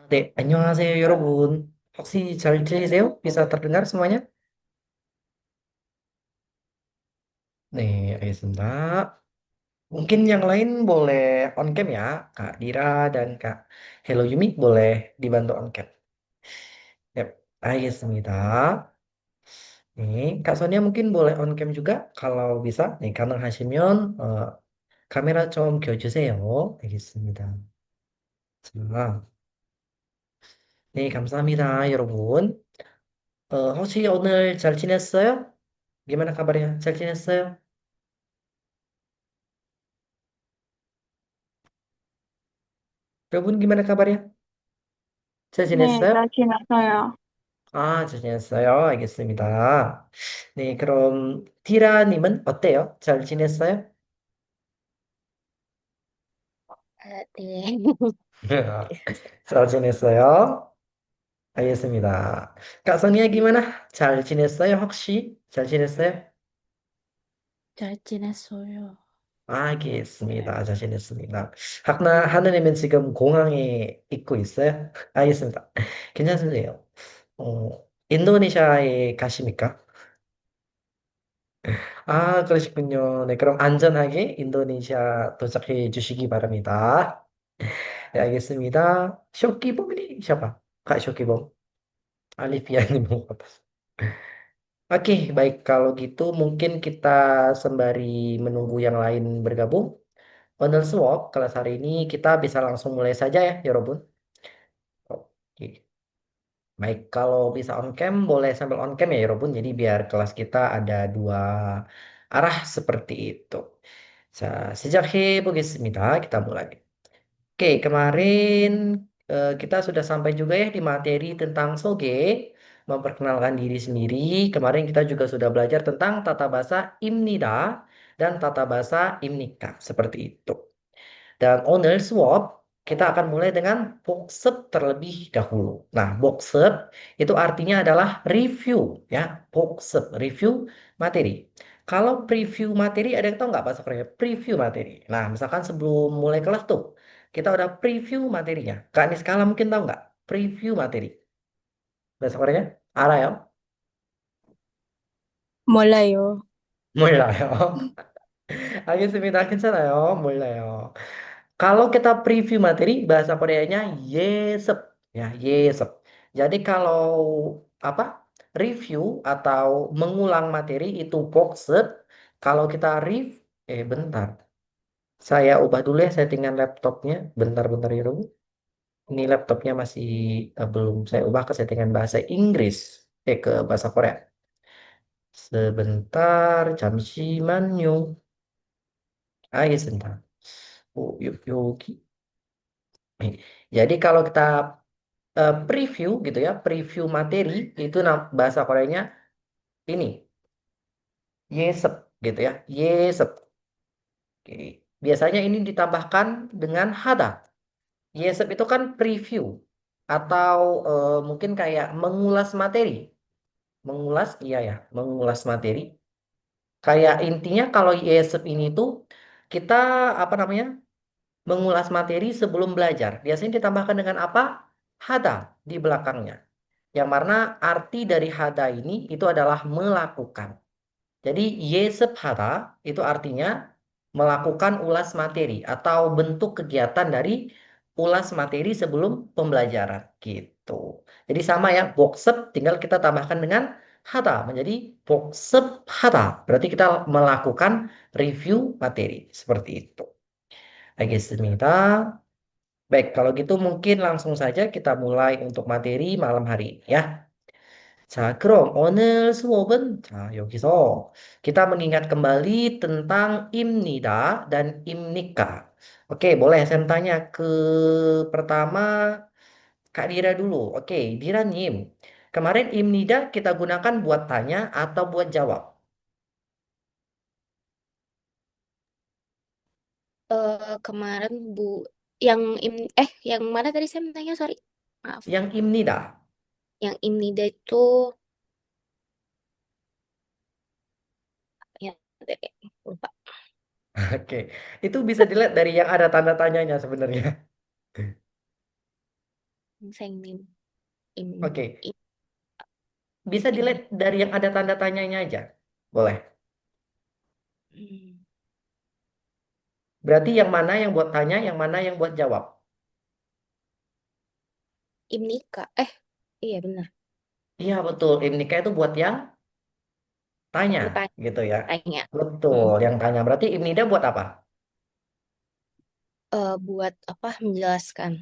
네, 안녕하세요, 여러분. 혹시 잘 들리세요? bisa terdengar semuanya? 네, 알겠습니다. Mungkin yang lain boleh on cam ya, Kak Dira dan Kak Hello Yumi boleh dibantu on cam. Yap, 알겠습니다. 네, Kak Sonia mungkin boleh on cam juga kalau bisa. 네, 가능하시면 카메라 좀 켜주세요. 알겠습니다. 자, 네, 감사합니다, 여러분. 혹시 오늘 잘 지냈어요? Gimana kabarnya? 잘 지냈어요? 여러분 gimana kabarnya? 잘 네, 잘 지냈어요? 지냈어요. 아, 잘 지냈어요. 알겠습니다. 네, 그럼 디라님은 어때요? 잘 지냈어요? 네. 잘 지냈어요? 알겠습니다. Kak Sonia gimana? 잘 지냈어요? 혹시? 잘 지냈어요? 잘 지냈어요. 알겠습니다. 잘 지냈습니다. 하느님은 지금 공항에 있고 있어요? 알겠습니다. 괜찮으세요? 인도네시아에 가십니까? 아, 그러시군요. 네, 그럼 안전하게 인도네시아 도착해 주시기 바랍니다. 네, 알겠습니다. 쇼키범이 siapa? Kak Syokibom. Alifiani Muhammad. Oke, baik kalau gitu mungkin kita sembari menunggu yang lain bergabung. Honor Swap kelas hari ini kita bisa langsung mulai saja ya, Yorobun. Oke. Baik, kalau bisa on cam boleh sambil on cam ya, Yorobun. Jadi biar kelas kita ada dua arah seperti itu. 자, 시작해 보겠습니다. Kita mulai. Oke, kemarin kita sudah sampai juga ya di materi tentang soge, memperkenalkan diri sendiri. Kemarin kita juga sudah belajar tentang tata bahasa imnida dan tata bahasa imnika, seperti itu. Dan owner swap, kita akan mulai dengan boxed terlebih dahulu. Nah, boxed itu artinya adalah review ya, boxed review materi. Kalau preview materi ada yang tahu nggak bahasa Korea? Preview materi. Nah, misalkan sebelum mulai kelas tuh, kita udah preview materinya. Kak Niskala mungkin tahu nggak? Preview materi. Bahasa Koreanya? 알아요? 몰라요. 몰라요. 알겠습니다. 괜찮아요. 몰라요. Kalau kita preview materi, bahasa Koreanya yesep. Ya, yesep. Jadi kalau apa? Review atau mengulang materi itu boxed. Kalau kita bentar. Saya ubah dulu ya settingan laptopnya. Bentar-bentar ya, dulu. Ini laptopnya masih belum saya ubah ke settingan bahasa Inggris. Ke bahasa Korea. Sebentar, 잠시만요. Sebentar. Oh, yuk, yuk. Jadi kalau kita preview gitu ya, preview materi itu bahasa Koreanya ini yesep gitu ya, yesep. Oke. Biasanya ini ditambahkan dengan hada. Yesep itu kan preview atau mungkin kayak mengulas materi, mengulas iya ya, mengulas materi. Kayak intinya kalau yesep ini tuh kita apa namanya mengulas materi sebelum belajar. Biasanya ditambahkan dengan apa? Hada di belakangnya. Yang mana arti dari hada ini itu adalah melakukan. Jadi yesebhata itu artinya melakukan ulas materi atau bentuk kegiatan dari ulas materi sebelum pembelajaran gitu. Jadi sama ya, boksep tinggal kita tambahkan dengan hata menjadi boksebhata. Berarti kita melakukan review materi seperti itu. 알겠습니다. Baik, kalau gitu mungkin langsung saja kita mulai untuk materi malam hari ini ya. 자, 그럼 오늘 수업은 여기서 kita mengingat kembali tentang imnida dan imnika. Oke, boleh saya tanya ke pertama Kak Dira dulu. Oke, Diranim. Kemarin imnida kita gunakan buat tanya atau buat jawab? Kemarin Bu yang im yang mana tadi saya tanya, sorry. Maaf. Yang imnida. Yang Imnida itu ya deh, lupa. Oke, itu bisa dilihat dari yang ada tanda tanyanya sebenarnya. Sengnim. Im, Oke, im, bisa dilihat im. dari yang ada tanda tanyanya aja. Boleh. Hmm. Berarti yang mana yang buat tanya, yang mana yang buat jawab? Imnika. Iya benar. Iya betul, im nikah itu buat yang tanya, gitu ya. Bertanya. Betul, Mm. yang tanya. Berarti im nida buat apa? Buat apa? Menjelaskan.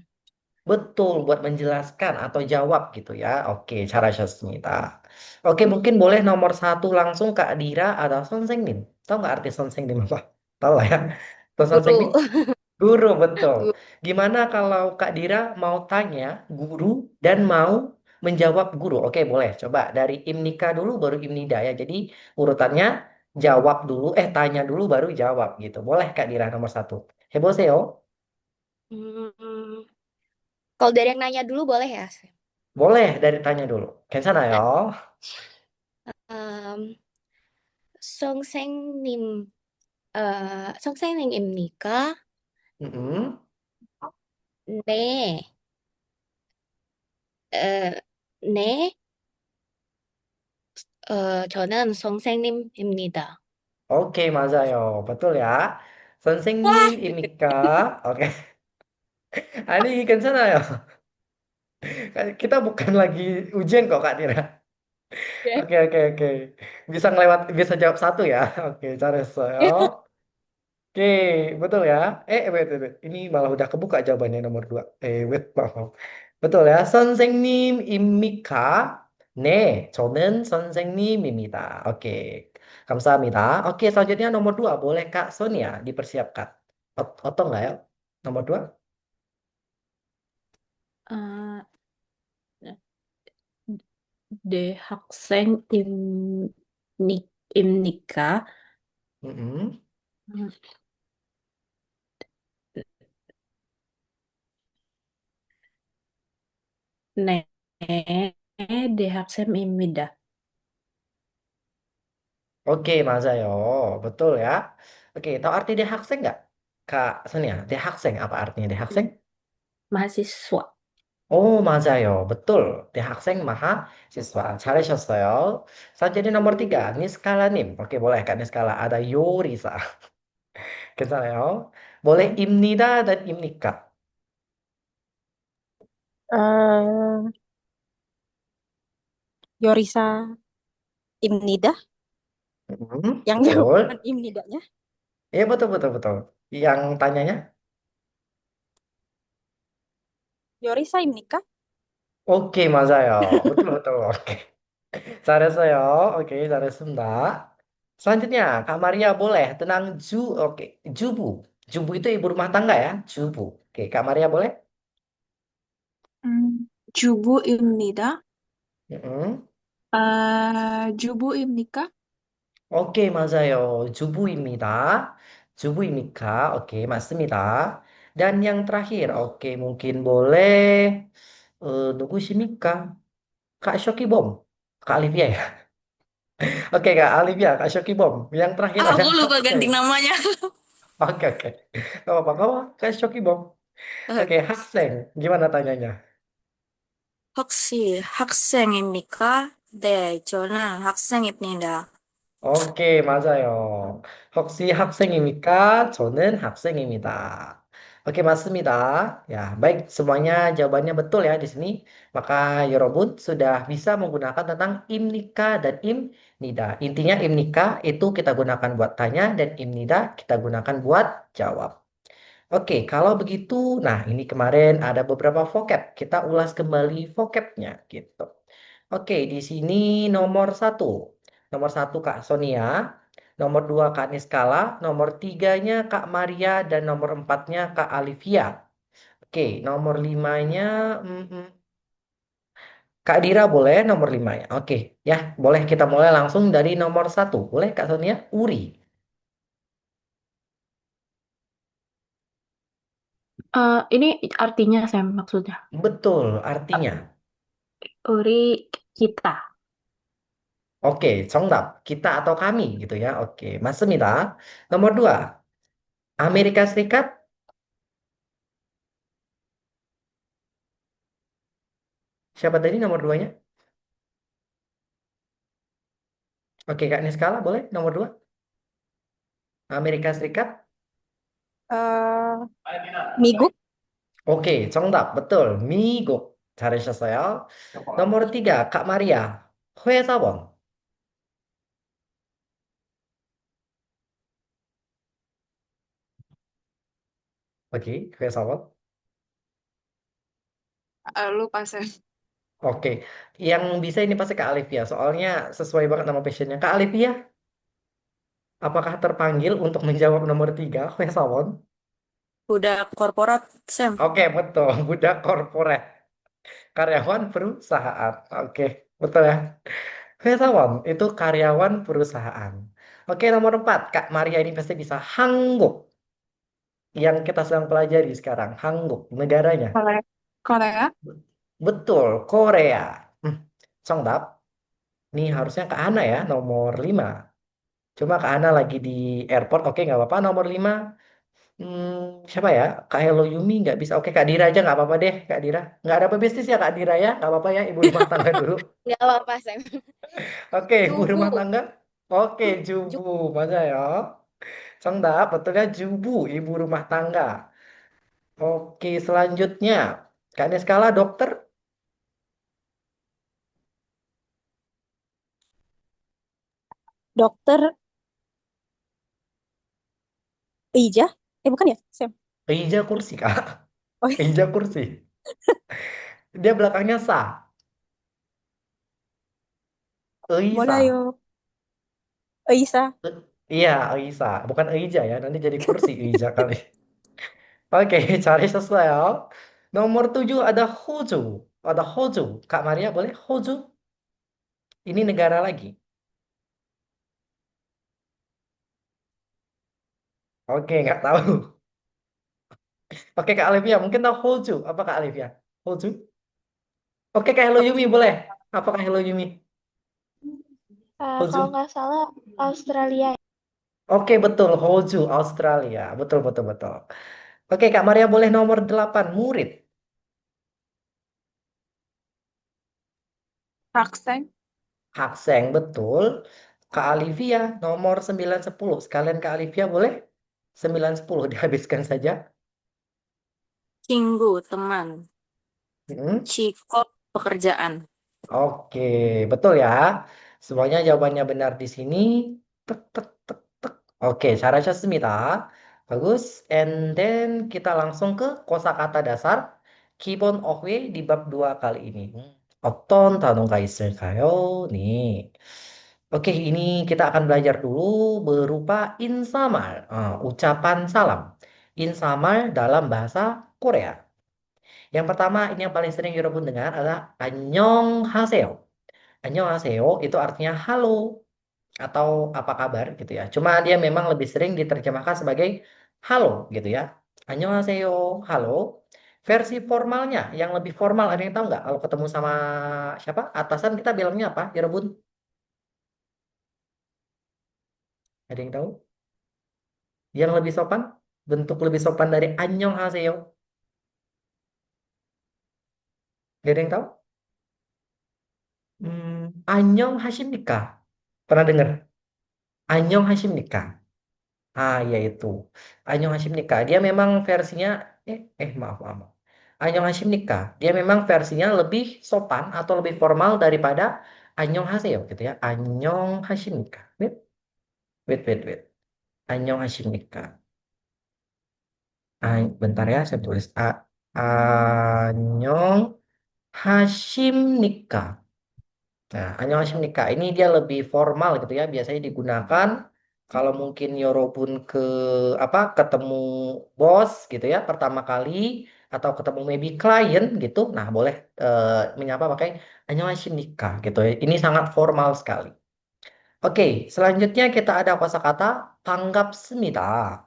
Betul, buat menjelaskan atau jawab gitu ya. Oke, cara Shasmita. Oke, mungkin boleh nomor satu langsung Kak Dira atau Sonsengnim. Tahu nggak arti Sonsengnim apa? Tahu lah ya. Atau Sonsengnim? Guru. Guru, betul. Guru. Gimana kalau Kak Dira mau tanya guru dan mau menjawab guru? Oke, boleh. Coba dari Imnika dulu baru Imnida ya. Jadi urutannya jawab dulu, tanya dulu baru jawab gitu. Boleh Kak Dira nomor satu. Hebo seo. Hmm. Kalau dari yang nanya dulu boleh ya? Boleh dari tanya dulu. Kensana ya. Nah, em, Songsennim, Songsen님입니까? Mm-mm. 네, 어, 네, 저는 선생님입니다. Oke, Mazayo. Betul ya. Sensengnim Wah, Imika. Oke. Ani Kensana ya. Kita bukan lagi ujian kok Kak Dira. ya. Oke, oke, oke. Bisa ngelewat, bisa jawab satu ya. Oke, cari saya. Oke, betul ya. Wait, wait, wait. Ini malah udah kebuka jawabannya nomor dua. Wait, maaf. Maaf. Betul ya. 선생님입니까? 네, 저는 선생님입니다. Oke, 감사합니다. Oke, selanjutnya nomor dua. Boleh Kak Sonia dipersiapkan? Otong nggak ya? Nomor dua? 아, 네, 학생입니까? Mm-mm. 음, 네, 네, 학생입니다. Oke, 맞아요. Betul ya. Oke, tahu arti dehakseng nggak? Kak Sonia, dehakseng apa artinya dehakseng? mahasiswa. Oh, 맞아요. Betul. 대학생 mahasiswa. 잘하셨어요. Selanjutnya nomor tiga, Niskalanim. Oke, boleh Kak Niskala. Ada Yorisa. 괜찮아요. Boleh Imnida dan Imnika. eh Yorisa Imnida, yang jawaban Betul. Imnidanya Iya, betul, betul, betul. Yang tanyanya? Yorisa Imnika. Oke, 맞아요. betul, betul. Oke. 잘했어요. Oke, 잘했습니다. Selanjutnya, Kak Maria boleh tenang oke, jubu. Jubu itu ibu rumah tangga ya, jubu. Oke, Kak Maria boleh? 주부입니다. Mm-mm. 주부입니까? Oke, 맞아요. 주부입니다. 주부입니까? Oke, 맞습니다. Dan yang terakhir, oke, mungkin boleh 누구십니까? Kak Shoki Bom. Kak Olivia ya? Oke, Kak Olivia, Kak Shoki Bom. Yang terakhir Ah, ada aku lupa ganti Hakseng. namanya. Oke, oke. Gak apa-apa, gak apa-apa. Kak Shoki Bom. Eh, Oke, Hakseng. Gimana tanyanya? 혹시 학생입니까? 네, 저는 학생입니다. Oke, 맞아요. 혹시 학생입니까? 저는 학생입니다. Oke, 맞습니다. Ya, baik. Semuanya jawabannya betul ya di sini. Maka Yorobun sudah bisa menggunakan tentang imnika dan imnida. Intinya imnika itu kita gunakan buat tanya dan imnida kita gunakan buat jawab. Oke, kalau begitu, nah ini kemarin ada beberapa vocab. Kita ulas kembali vocabnya gitu. Oke, di sini nomor satu. Nomor satu Kak Sonia, nomor dua Kak Niskala, nomor tiganya Kak Maria, dan nomor empatnya Kak Alivia. Oke, nomor limanya Kak Dira boleh nomor limanya. Oke, ya boleh kita mulai langsung dari nomor satu. Boleh Kak Sonia? Uri. Ini artinya saya maksudnya. Betul, artinya. Uri kita. Oke, 정답. Kita atau kami gitu ya. Oke, 맞습니다. Nomor dua, Amerika Serikat. Siapa tadi nomor duanya? Oke, Kak Niskala boleh nomor dua? Amerika Serikat. eh 미국, Oke, 정답. Betul. 미국. 잘하셨어요. nomor tiga, Kak Maria. 회사원. Oke, 회사원. Lupa, Sam. Oke, yang bisa ini pasti Kak Alivia. Soalnya sesuai banget nama passionnya. Kak Alivia, apakah terpanggil untuk menjawab nomor tiga, 회사원? Budak korporat, Sam. Oke, betul. Budak korporat. Karyawan perusahaan. Oke, betul ya. 회사원 itu karyawan perusahaan. Oke, nomor empat. Kak Maria ini pasti bisa. 한국. Yang kita sedang pelajari sekarang. 한국, negaranya. Korea. Korea. Betul, Korea. Hmm, 정답. Nih harusnya Kak Ana ya, nomor 5. Cuma Kak Ana lagi di airport. Oke, nggak apa-apa. Nomor 5. Siapa ya? Kak Hello Yumi nggak bisa. Oke, Kak Dira aja nggak apa-apa deh, Kak Dira. Nggak ada pebisnis ya, Kak Dira ya? Nggak apa-apa ya, ibu rumah tangga dulu. Nggak apa-apa, Sam. Oke, ibu Jubu. rumah tangga. Oke, Jubu. Jubu. Masa ya? 정답, betulnya Jubu, ibu rumah tangga. Oke, selanjutnya. Kak Neskala, dokter. dokter Ijah. Bukan ya, Sam? Eija kursi, Kak. Oh, Eija kursi. Dia belakangnya Sa. boleh Eisa. ayo. Isa. Iya, Eisa. Bukan Eija ya, nanti jadi kursi Eija kali. Oke, cari sesuai. Nomor 7 ada Hoju. Ada Hoju. Kak Maria boleh? Hoju. Ini negara lagi. Oke, nggak tahu. Oke, Kak Alivia. Mungkin tahu Hoju. Apa Kak Alivia? Hoju? Oke, Kak Hello Yumi boleh? Apa Kak Hello Yumi? Kalau Hoju. nggak salah Australia. Oke, betul. Hoju, Australia. Betul, betul, betul. Oke, Kak Maria boleh nomor 8. Murid. Hakseng. Hakseng, betul. Kak Alivia, nomor 9 10. Sekalian Kak Alivia boleh? 9 10 dihabiskan saja. Cinggu, teman. Hmm. Cikok, pekerjaan. Oke, betul ya. Semuanya jawabannya benar di sini. Tek, tek, tek, tek. Oke, 잘하셨습니다. Bagus. And then kita langsung ke kosakata dasar. 기본 어휘 di bab 2 kali ini. 어떤 단어가 있을까요? nih. Oke, ini kita akan belajar dulu berupa insamal, ucapan salam. Insamal dalam bahasa Korea. Yang pertama, ini yang paling sering Yorobun dengar adalah 안녕하세요. 안녕하세요 itu artinya halo atau apa kabar gitu ya. Cuma dia memang lebih sering diterjemahkan sebagai halo gitu ya. 안녕하세요, halo. Versi formalnya, yang lebih formal ada yang tahu nggak? Kalau ketemu sama siapa? Atasan kita bilangnya apa? Yorobun? Ada yang tahu? Yang lebih sopan? Bentuk lebih sopan dari 안녕하세요. Gak ada yang tahu? 안녕하십니까? Pernah dengar? 안녕하십니까? Yaitu Annyeonghasimnika. Dia memang versinya maaf, maaf, maaf. Annyeonghasimnika. Dia memang versinya lebih sopan atau lebih formal daripada Annyeonghaseyo gitu ya. Annyeonghasimnika. Wait, wait, wait, wait. Annyeonghasimnika. Bentar ya, saya tulis Annyeonghasimnika. Nah, annyeonghaseyo ini dia lebih formal gitu ya. Biasanya digunakan kalau mungkin Yorobun ke apa ketemu bos gitu ya pertama kali atau ketemu maybe klien gitu. Nah, boleh menyapa pakai annyeonghaseyo gitu ya. Ini sangat formal sekali. Oke, selanjutnya kita ada kosakata 반갑습니다.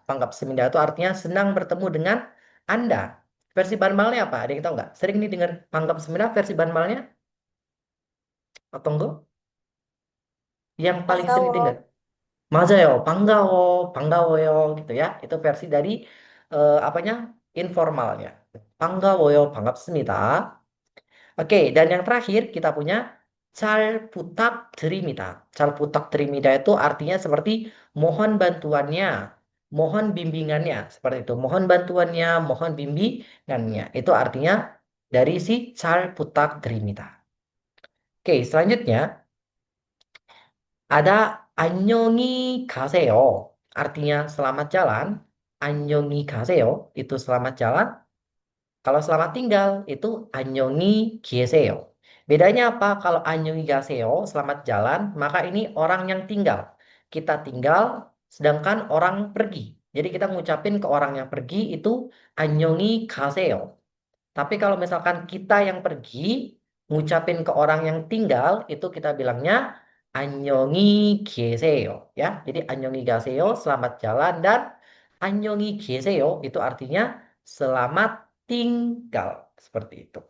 반갑습니다 itu artinya senang bertemu dengan Anda. Versi Banmalnya apa? Ada yang tahu nggak? Sering nih dengar 반갑습니다 versi Banmalnya atau enggak? Yang paling sering 반가워. dengar. 맞아요. 반가워, 반가워요 gitu ya. Itu versi dari apanya? Informalnya. 반가워요, 반갑습니다. Oke, dan yang terakhir kita punya 잘 부탁드립니다. 잘 부탁드립니다 itu artinya seperti mohon bantuannya, mohon bimbingannya, seperti itu. Mohon bantuannya, mohon bimbingannya. Itu artinya dari si 잘 부탁드립니다. Oke, selanjutnya ada 안녕히 가세요. Artinya selamat jalan. 안녕히 가세요. Itu selamat jalan. Kalau selamat tinggal itu 안녕히 계세요. Bedanya apa? Kalau 안녕히 가세요, selamat jalan, maka ini orang yang tinggal. Kita tinggal, sedangkan orang pergi. Jadi kita ngucapin ke orang yang pergi itu 안녕히 가세요. Tapi kalau misalkan kita yang pergi, ngucapin ke orang yang tinggal, itu kita bilangnya 안녕히 계세요. Ya, jadi 안녕히 가세요, selamat jalan, dan 안녕히 계세요 itu artinya selamat tinggal. Seperti itu.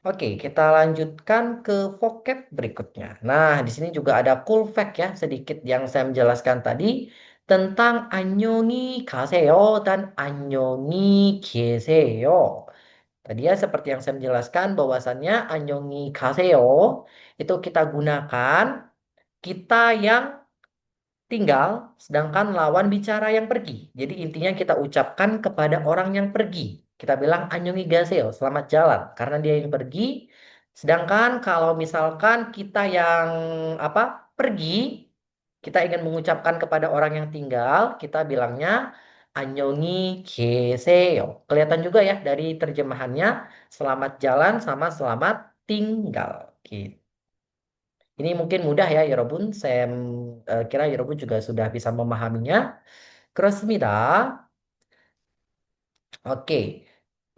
Oke, kita lanjutkan ke vocab berikutnya. Nah, di sini juga ada cool fact ya, sedikit yang saya menjelaskan tadi tentang 안녕히 가세요 dan 안녕히 계세요. Tadi ya seperti yang saya menjelaskan bahwasannya 안녕히 가세요 itu kita gunakan kita yang tinggal, sedangkan lawan bicara yang pergi. Jadi intinya kita ucapkan kepada orang yang pergi. Kita bilang 안녕히 가세요, selamat jalan, karena dia yang pergi. Sedangkan kalau misalkan kita yang pergi, kita ingin mengucapkan kepada orang yang tinggal, kita bilangnya 안녕히 계세요. Kelihatan juga ya dari terjemahannya, selamat jalan sama selamat tinggal. Gitu. Ini mungkin mudah ya, 여러분. Saya kira 여러분 juga sudah bisa memahaminya. 그렇습니다. Oke.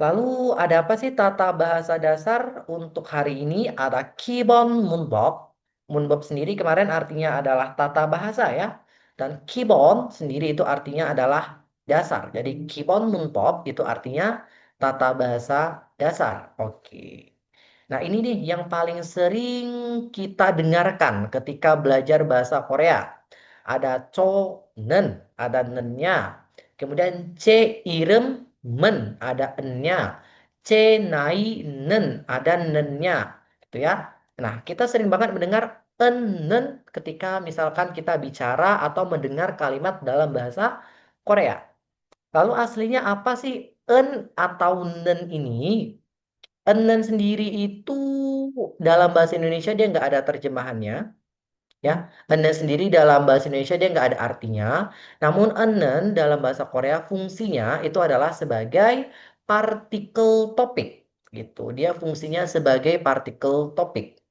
Lalu ada apa sih tata bahasa dasar untuk hari ini? Ada 기본 문법. Munbob sendiri kemarin artinya adalah tata bahasa ya. Dan 기본 sendiri itu artinya adalah dasar. Jadi 기본 문법 itu artinya tata bahasa dasar. Oke. Nah, ini nih yang paling sering kita dengarkan ketika belajar bahasa Korea. Ada nen, ada nennya. Kemudian c irem men, ada ennya. C nai nen, ada nennya. Gitu ya. Nah, kita sering banget mendengar nen ketika misalkan kita bicara atau mendengar kalimat dalam bahasa Korea. Lalu aslinya apa sih en atau nen ini? Enen sendiri itu dalam bahasa Indonesia dia nggak ada terjemahannya, ya. Enen sendiri dalam bahasa Indonesia dia nggak ada artinya. Namun enen dalam bahasa Korea fungsinya itu adalah sebagai partikel topik, gitu. Dia fungsinya sebagai partikel topik,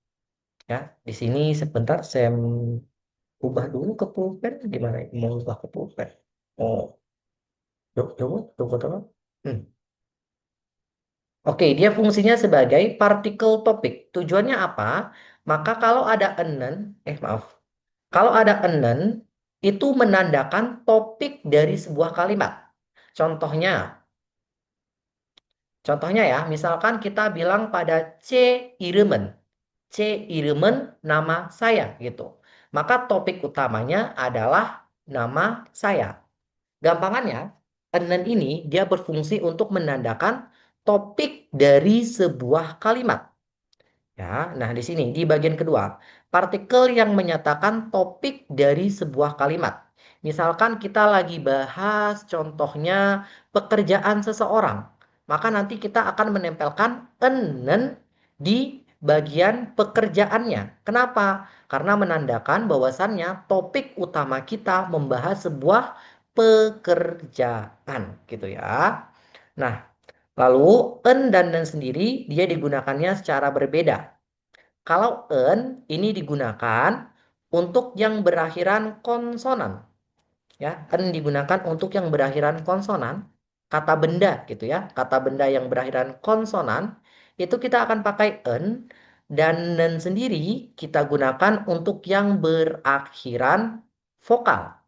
ya. Di sini sebentar saya ubah dulu ke pulpen. Gimana? Mau ubah ke pulpen? Oh, tunggu, tunggu. Oke, dia fungsinya sebagai partikel topik. Tujuannya apa? Maka kalau ada enen, maaf. Kalau ada enen, itu menandakan topik dari sebuah kalimat. Contohnya, contohnya ya, misalkan kita bilang pada C iremen. C iremen nama saya gitu. Maka topik utamanya adalah nama saya. Gampangannya, enen ini dia berfungsi untuk menandakan topik dari sebuah kalimat. Ya, nah di sini di bagian kedua, partikel yang menyatakan topik dari sebuah kalimat. Misalkan kita lagi bahas contohnya pekerjaan seseorang, maka nanti kita akan menempelkan enen di bagian pekerjaannya. Kenapa? Karena menandakan bahwasannya topik utama kita membahas sebuah pekerjaan, gitu ya. Nah, lalu en dan nen sendiri dia digunakannya secara berbeda. Kalau en ini digunakan untuk yang berakhiran konsonan, ya. En digunakan untuk yang berakhiran konsonan, kata benda gitu ya. Kata benda yang berakhiran konsonan itu kita akan pakai en, dan nen sendiri kita gunakan untuk yang berakhiran vokal.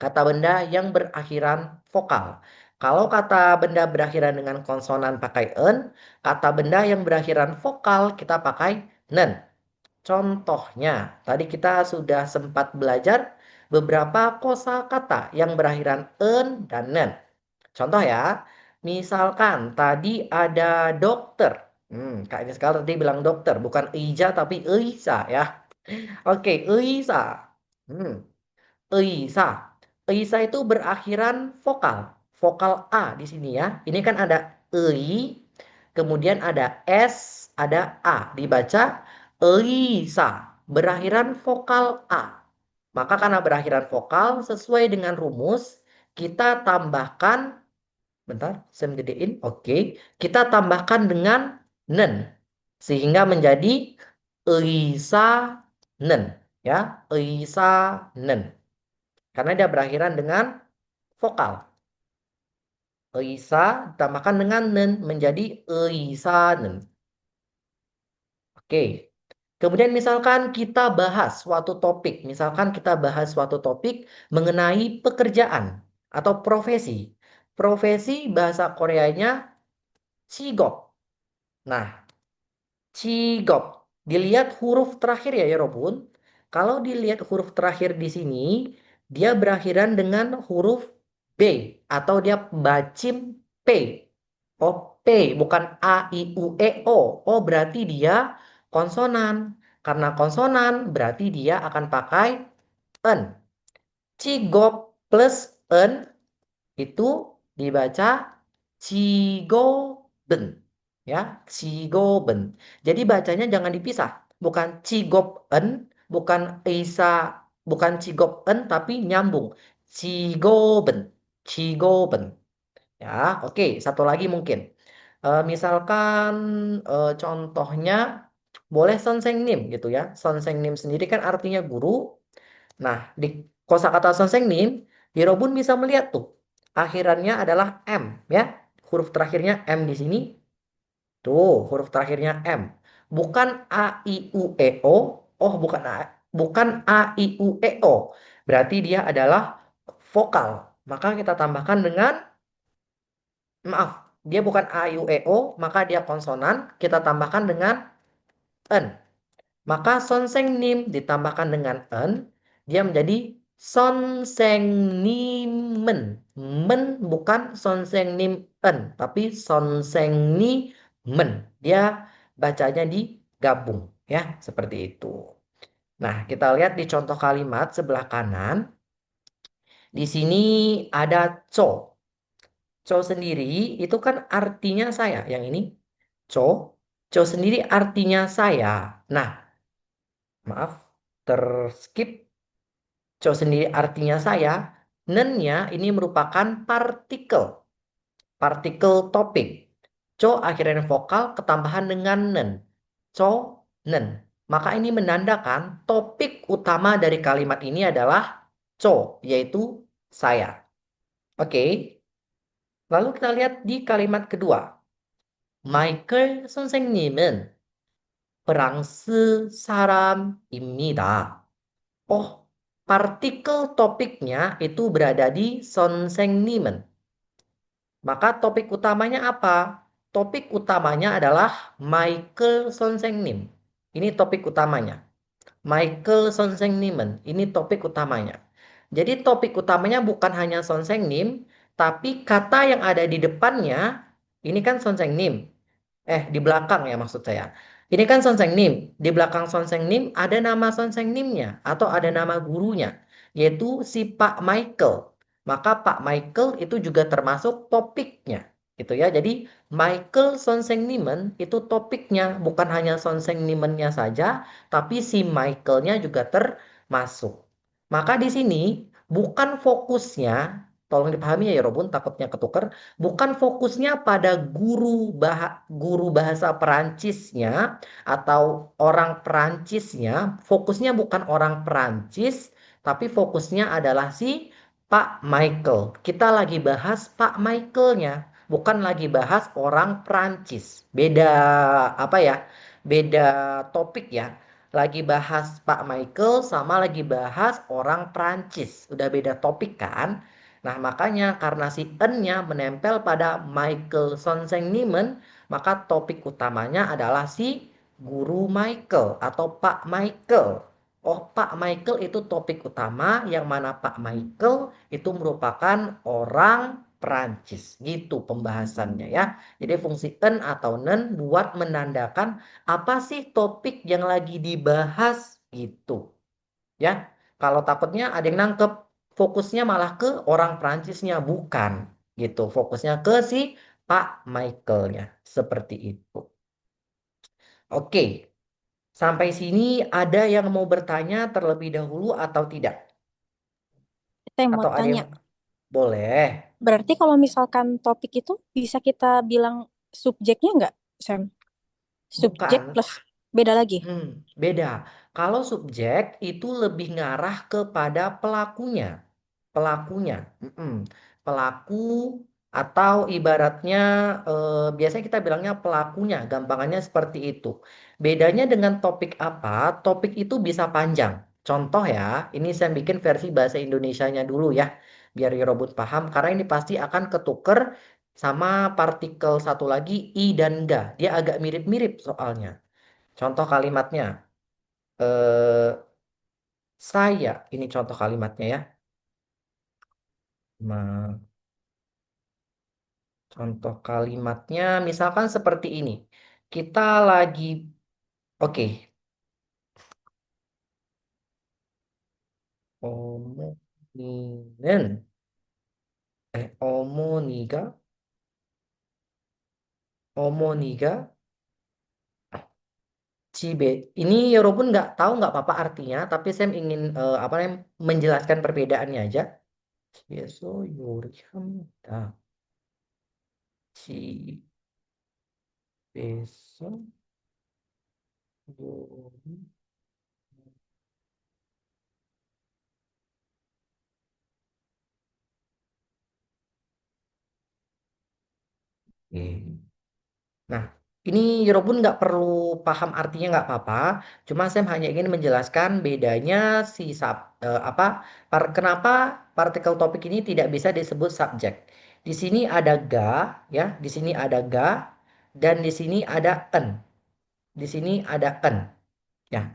Kata benda yang berakhiran vokal. Kalau kata benda berakhiran dengan konsonan pakai en, kata benda yang berakhiran vokal kita pakai nen. Contohnya, tadi kita sudah sempat belajar beberapa kosakata yang berakhiran en dan nen. Contoh ya, misalkan tadi ada dokter. Kak ini sekali tadi bilang dokter, bukan Ija tapi Eisa ya. Oke, Eisa. Hmm, Eisa. Eisa itu berakhiran vokal. Vokal A di sini ya. Ini kan ada ei, kemudian ada s, ada a. Dibaca Eisa. Berakhiran vokal A. Maka karena berakhiran vokal sesuai dengan rumus, kita tambahkan, bentar, saya gedein. Oke, kita tambahkan dengan nen. Sehingga menjadi Eisa nen. Ya, Eisa nen. Karena dia berakhiran dengan vokal. Eisa ditambahkan dengan nen menjadi eisanen. Oke. Kemudian misalkan kita bahas suatu topik. Misalkan kita bahas suatu topik mengenai pekerjaan atau profesi. Profesi bahasa Koreanya Chigop. Nah, Chigop. Dilihat huruf terakhir ya, Robun. Kalau dilihat huruf terakhir di sini, dia berakhiran dengan huruf B atau dia bacim P. Oh, P bukan A, I, U, E, O. Oh, berarti dia konsonan. Karena konsonan berarti dia akan pakai en. Cigop plus en itu dibaca cigoben. Ya, cigoben. Jadi bacanya jangan dipisah. Bukan cigoben, bukan isa, bukan cigoben tapi nyambung. Cigoben. Cigoben. Ya, oke. Satu lagi mungkin. Misalkan contohnya boleh sonsengnim gitu ya. Sonsengnim sendiri kan artinya guru. Nah, di kosakata sonsengnim, Hirobun bisa melihat tuh. Akhirannya adalah M ya. Huruf terakhirnya M di sini. Tuh, huruf terakhirnya M. Bukan A, I, U, E, O. Oh, bukan A, I, U, E, O. Berarti dia adalah vokal. Maka kita tambahkan dengan, maaf, dia bukan A, I, U, E, O, maka dia konsonan. Kita tambahkan dengan en. Maka sonsengnim ditambahkan dengan en, dia menjadi sonsengnimen. Men bukan sonsengnimen, tapi sonsengnimen. Dia bacanya digabung, ya, seperti itu. Nah, kita lihat di contoh kalimat sebelah kanan. Di sini ada co. Co sendiri itu kan artinya saya. Yang ini co. Co sendiri artinya saya. Nah, maaf, terskip. Co sendiri artinya saya. Nennya ini merupakan partikel. Partikel topik. Co akhirnya vokal ketambahan dengan nen. Co, nen. Maka ini menandakan topik utama dari kalimat ini adalah co, yaitu saya. Oke. Lalu kita lihat di kalimat kedua. 마이클 선생님은 프랑스 사람입니다. Oh, partikel topiknya itu berada di sonsengnimen. Maka topik utamanya apa? Topik utamanya adalah Michael Sonsengnim. Ini topik utamanya. Michael Sonsengnimen. Ini topik utamanya. Jadi topik utamanya bukan hanya Sonsengnim, tapi kata yang ada di depannya, ini kan Sonsengnim. Di belakang ya maksud saya. Ini kan Sonsengnim. Di belakang Sonsengnim ada nama Sonsengnimnya atau ada nama gurunya, yaitu si Pak Michael. Maka Pak Michael itu juga termasuk topiknya, gitu ya. Jadi Michael Sonsengnimen itu topiknya, bukan hanya Sonsengnimennya saja, tapi si Michaelnya juga termasuk. Maka di sini bukan fokusnya, tolong dipahami ya Robun, takutnya ketukar. Bukan fokusnya pada guru bahasa Perancisnya atau orang Perancisnya. Fokusnya bukan orang Perancis, tapi fokusnya adalah si Pak Michael. Kita lagi bahas Pak Michaelnya, bukan lagi bahas orang Perancis. Beda apa ya? Beda topik ya. Lagi bahas Pak Michael sama lagi bahas orang Perancis. Udah beda topik kan? Nah, makanya karena si N-nya menempel pada Michael Sonsengnimen, maka topik utamanya adalah si Guru Michael atau Pak Michael. Oh, Pak Michael itu topik utama, yang mana Pak Michael itu merupakan orang Prancis. Gitu pembahasannya ya. Jadi fungsi en atau nen buat menandakan apa sih topik yang lagi dibahas gitu. Ya, kalau takutnya ada yang nangkep fokusnya malah ke orang Prancisnya, bukan gitu. Fokusnya ke si Pak Michaelnya. Seperti itu. Oke, sampai sini ada yang mau bertanya terlebih dahulu atau tidak? Saya mau Atau ada yang tanya, boleh? berarti kalau misalkan topik itu bisa kita bilang subjeknya nggak, Sam? Subjek Bukan. plus beda lagi. Beda. Kalau subjek itu lebih ngarah kepada pelakunya. Pelakunya. Pelaku atau ibaratnya biasanya kita bilangnya pelakunya. Gampangannya seperti itu. Bedanya dengan topik apa? Topik itu bisa panjang. Contoh ya, ini saya bikin versi bahasa Indonesianya dulu ya. Biar Yorobun paham. Karena ini pasti akan ketuker sama partikel satu lagi i dan ga. Dia agak mirip-mirip soalnya. Contoh kalimatnya, eh, saya, ini contoh kalimatnya ya. Ma- Contoh kalimatnya misalkan seperti ini. Kita lagi, oke, omonginen, omoniga, omoniga, cibe. Ini Yorobun nggak tahu nggak apa-apa artinya, tapi saya ingin apa namanya menjelaskan perbedaannya aja. Yeso yoriham ci beso yori. Oke. Nah, ini Yorobun nggak perlu paham artinya nggak apa-apa. Cuma saya hanya ingin menjelaskan bedanya si apa kenapa partikel topik ini tidak bisa disebut subjek. Di sini ada ga, ya, di sini ada ga, dan di sini ada en. Di sini ada en. Ya,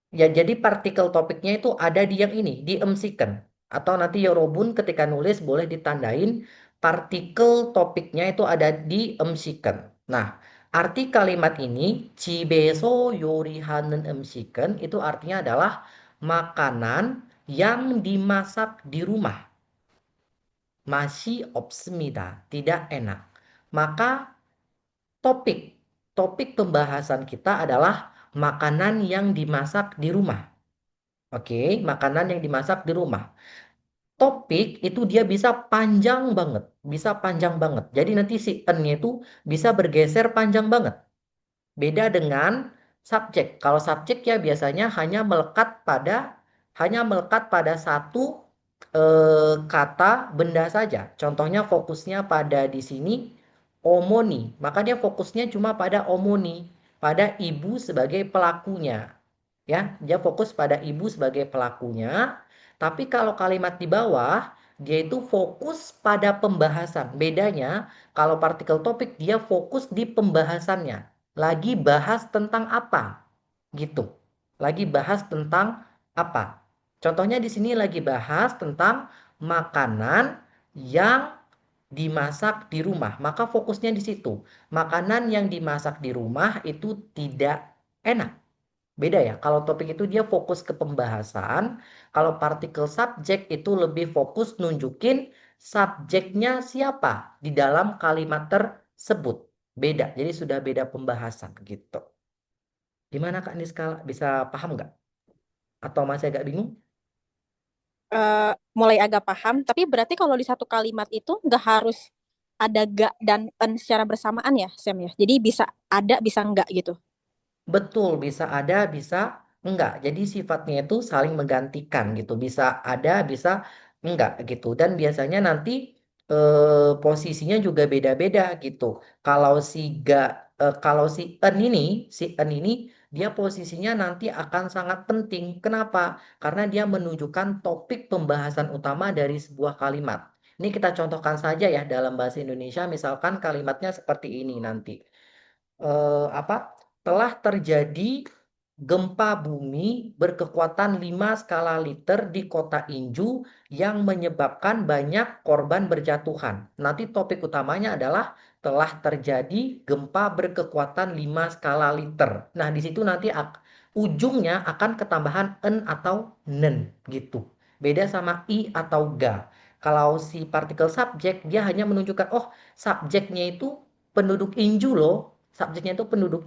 ya, jadi partikel topiknya itu ada di yang ini, di emsiken. Atau nanti Yorobun ketika nulis boleh ditandain partikel topiknya itu ada di emsiken. Nah, arti kalimat ini, Cibeso Yorihanen emsiken, itu artinya adalah makanan yang dimasak di rumah. Masih opsmida, tidak enak. Maka topik, topik pembahasan kita adalah makanan yang dimasak di rumah. Oke, makanan yang dimasak di rumah. Topik itu dia bisa panjang banget, bisa panjang banget. Jadi nanti si n-nya itu bisa bergeser panjang banget. Beda dengan subjek. Kalau subjek ya biasanya hanya melekat pada satu kata benda saja. Contohnya fokusnya pada di sini omoni. Maka dia fokusnya cuma pada omoni, pada ibu sebagai pelakunya. Ya, dia fokus pada ibu sebagai pelakunya. Tapi kalau kalimat di bawah, dia itu fokus pada pembahasan. Bedanya, kalau partikel topik dia fokus di pembahasannya. Lagi bahas tentang apa? Gitu. Lagi bahas tentang apa? Contohnya di sini lagi bahas tentang makanan yang dimasak di rumah. Maka fokusnya di situ. Makanan yang dimasak di rumah itu tidak enak. Beda ya, kalau topik itu dia fokus ke pembahasan, kalau partikel subjek itu lebih fokus nunjukin subjeknya siapa di dalam kalimat tersebut. Beda, jadi sudah beda pembahasan gitu. Gimana Kak Niska, bisa paham nggak? Atau masih agak bingung? Eh, mulai agak paham, tapi berarti kalau di satu kalimat itu nggak harus ada ga dan en secara bersamaan ya, Sam ya. Jadi bisa ada, bisa enggak gitu. Betul, bisa ada, bisa enggak. Jadi sifatnya itu saling menggantikan gitu. Bisa ada, bisa enggak gitu. Dan biasanya nanti posisinya juga beda-beda gitu. Kalau si ga, kalau si en ini dia posisinya nanti akan sangat penting. Kenapa? Karena dia menunjukkan topik pembahasan utama dari sebuah kalimat. Ini kita contohkan saja ya dalam bahasa Indonesia, misalkan kalimatnya seperti ini nanti. Apa? Telah terjadi gempa bumi berkekuatan 5 skala Richter di kota Inju yang menyebabkan banyak korban berjatuhan. Nanti topik utamanya adalah telah terjadi gempa berkekuatan 5 skala Richter. Nah, di situ nanti ujungnya akan ketambahan en atau nen gitu. Beda sama i atau ga. Kalau si partikel subjek dia hanya menunjukkan oh subjeknya itu penduduk Inju loh. Subjeknya itu penduduk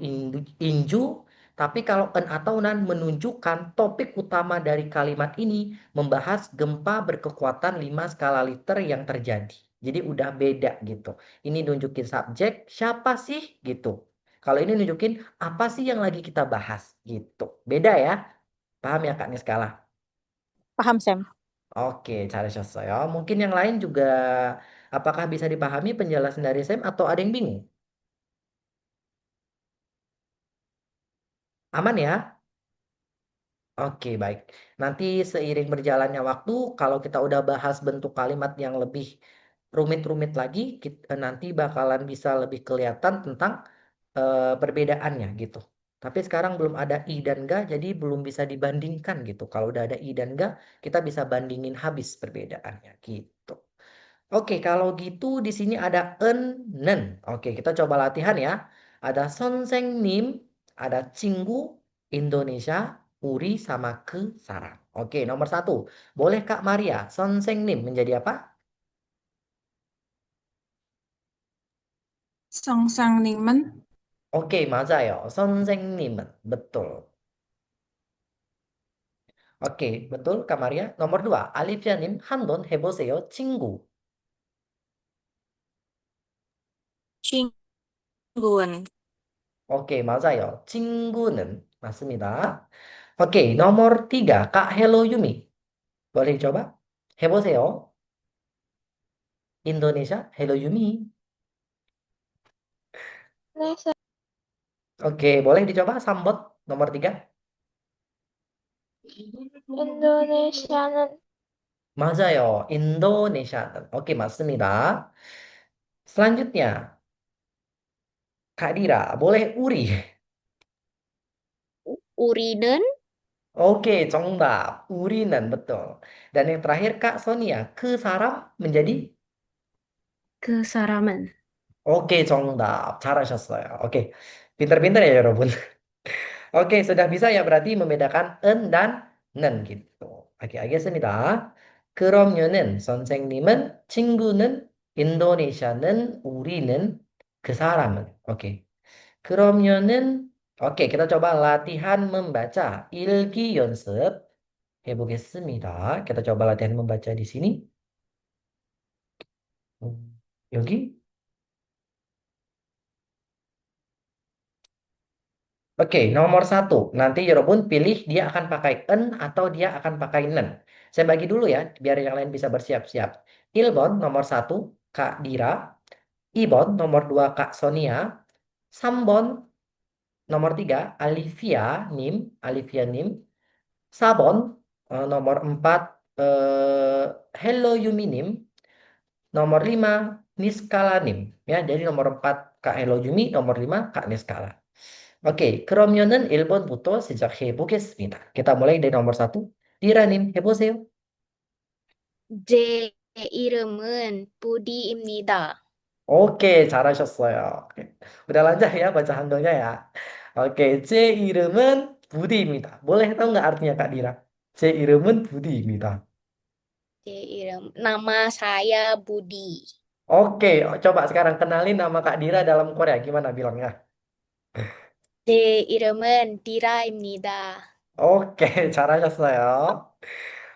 Inju. Tapi kalau en atau nan menunjukkan topik utama dari kalimat ini membahas gempa berkekuatan 5 skala Richter yang terjadi. Jadi udah beda gitu. Ini nunjukin subjek, siapa sih gitu. Kalau ini nunjukin apa sih yang lagi kita bahas gitu. Beda ya. Paham ya Kak Niskala? Paham, Sam? Oke, 잘하셨어요. Mungkin yang lain juga apakah bisa dipahami penjelasan dari Sam atau ada yang bingung? Aman ya? Oke, baik. Nanti seiring berjalannya waktu, kalau kita udah bahas bentuk kalimat yang lebih rumit-rumit lagi, nanti bakalan bisa lebih kelihatan tentang perbedaannya gitu. Tapi sekarang belum ada i dan ga, jadi belum bisa dibandingkan gitu. Kalau udah ada i dan ga, kita bisa bandingin habis perbedaannya gitu. Oke, kalau gitu di sini ada en, nen. Oke, kita coba latihan ya. Ada 선생님, ada 친구, Indonesia, uri sama ke sarang. Oke, nomor satu. Boleh Kak Maria, 선생님 menjadi apa? 선생님은 Oke, 맞아요. 선생님은. Betul. Oke, betul Kak Maria. Nomor dua, 알리피아님 한번 해보세요. 친구. 친구는 Oke, 맞아요. 친구는. 맞습니다. Oke, nomor tiga, Kak Hello Yumi. Boleh coba? 해보세요. Indonesia, Hello Yumi. 네, Oke, boleh dicoba sambot nomor tiga. 인도네시아는 맞아요. Indonesia. Oke, 맞습니다. Selanjutnya, Kak Dira, boleh uri. 우리는 Oke, 정답. 우리는 betul. Dan yang terakhir Kak Sonia, ke saram menjadi Kesaraman. oke, 정답. 잘하셨어요. Oke. Pinter-pinter ya, 여러분. Oke, sudah bisa ya berarti membedakan en dan nen gitu. Oke, 알겠습니다. 그럼요는 선생님은 친구는 인도네시아는 우리는 그 사람은. Oke. 그럼요는 oke, kita coba latihan membaca. 일기 연습 해보겠습니다. kita coba latihan membaca di sini. 여기. Oke, nomor satu. Nanti Yorobun pilih dia akan pakai en atau dia akan pakai nen. Saya bagi dulu ya, biar yang lain bisa bersiap-siap. Ilbon nomor satu, Kak Dira. Ibon nomor dua, Kak Sonia. Sambon nomor tiga, Alivia Nim. Sabon nomor empat, Hello Yuminim. Nomor lima, Niskala Nim. Ya, jadi nomor empat Kak Hello Yumi, nomor lima Kak Niskala. Oke, 그러면은 1번부터 시작해 보겠습니다. Kita mulai dari nomor satu. Diranim, 해보세요. 제 이름은 부디입니다. Oke, 잘하셨어요. 오케이. Udah lancar ya baca Hangulnya ya. Oke, 제 이름은 부디입니다. Boleh tahu nggak artinya Kak Dira? 제 이름은 부디입니다. nama saya Budi. Oke, coba sekarang kenalin nama Kak Dira dalam Korea. Gimana bilangnya? 제 이름은 디라입니다. Oke, 잘하셨어요.